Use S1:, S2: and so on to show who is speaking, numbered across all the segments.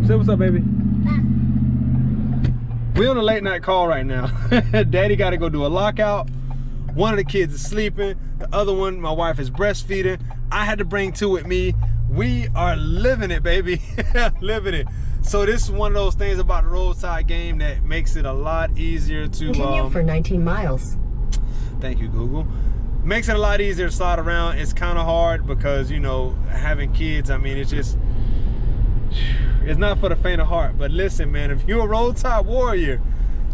S1: Say what's up, baby. We're on a late night call right now. Daddy got to go do a lockout. One of the kids is sleeping. The other one, my wife is breastfeeding. I had to bring two with me. We are living it, baby. Living it. So this is one of those things about the roadside game that makes it a lot easier to
S2: continue for 19 miles.
S1: Thank you, Google. Makes it a lot easier to slide around. It's kind of hard because, you know, having kids, I mean, it's just, it's not for the faint of heart. But listen, man, if you're a roadside warrior,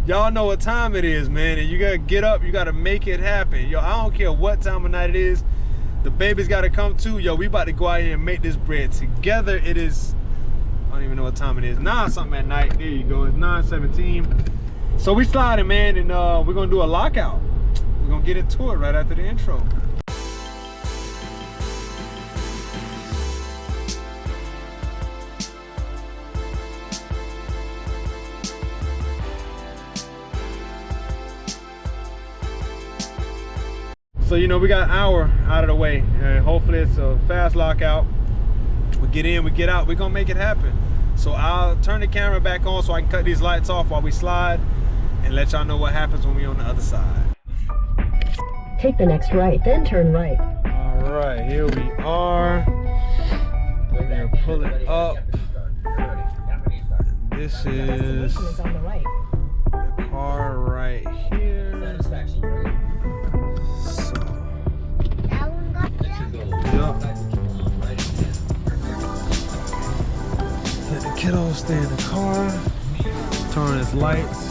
S1: y'all know what time it is, man, and you gotta get up, you gotta make it happen. Yo, I don't care what time of night it is, the baby's gotta come too. Yo, we about to go out here and make this bread together. It is, I don't even know what time it is. 9 something at night. There you go, it's 9:17. So we sliding, man, and we're gonna do a lockout. We're gonna get into it right after the intro. So, you know, we got an hour out of the way, and hopefully it's a fast lockout. We get in, we get out, we're gonna make it happen. So I'll turn the camera back on so I can cut these lights off while we slide and let y'all know what happens when we're on the other side.
S2: Take the next right, then turn right.
S1: All right, here we are. We're gonna pull it up. This is
S2: on the right.
S1: the car right here. So, yup. Let the kiddos stay in the car. Turn his lights.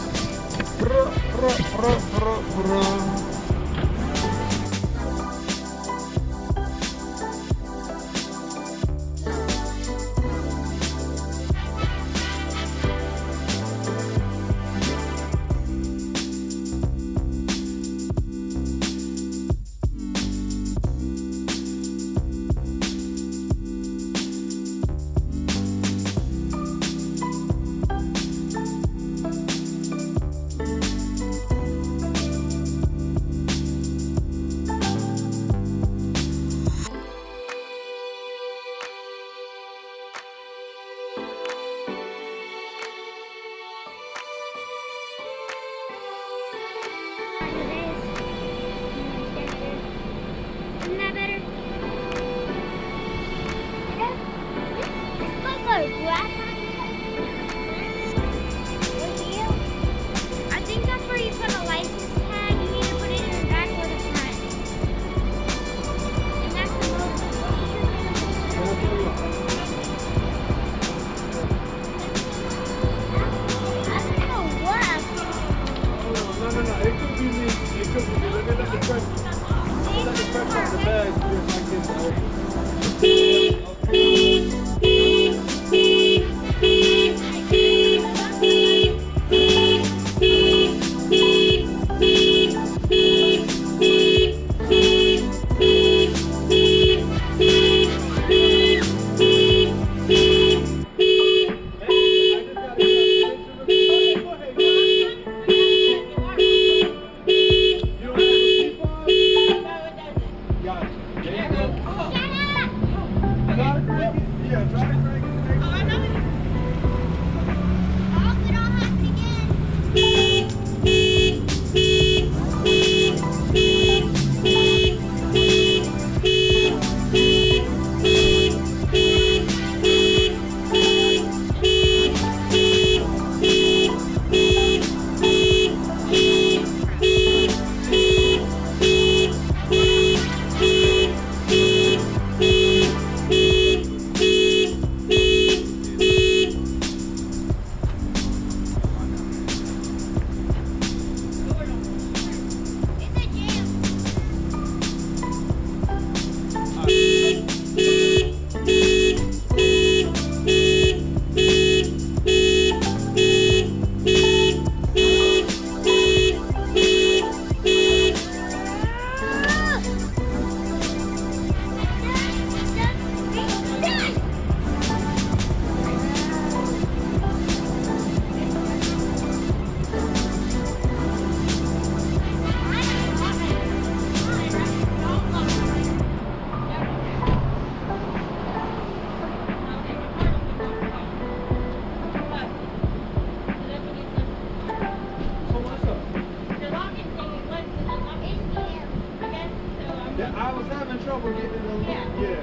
S1: trouble getting it on? Yeah.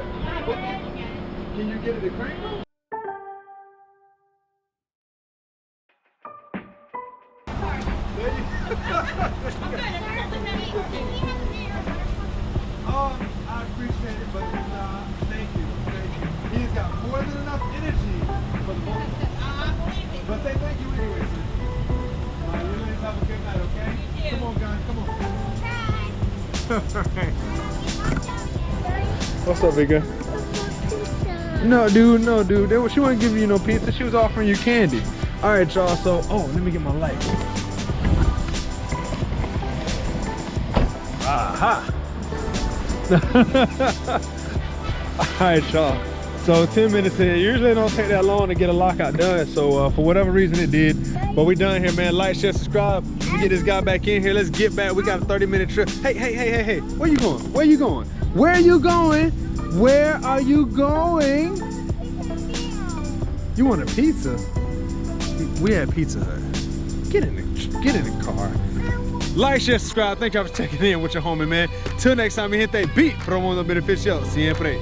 S1: Can you get it to crank though? Oh, I appreciate it, but thank you. He's got more than enough energy for the moment. But say thank you anyway, sir. You ladies have a good night, okay? Come on, guys, come on. What's up, big guy? No, dude, she wasn't giving you no pizza. She was offering you candy. All right, y'all. So, let me get my light. Aha. All right, y'all. So 10 minutes in. Usually it don't take that long to get a lockout done. So for whatever reason it did. But we done here, man. Like, share, subscribe. Let me get this guy back in here. Let's get back. We got a 30-minute trip. Hey. Where you going? Where you going? Where are you going? Where are you going? You want a pizza? We had Pizza Hut. Get in the car. Like, share, subscribe. Thank y'all for checking in with your homie, man. Till next time, mi gente. Beat. Pro Mundo beneficio. Siempre.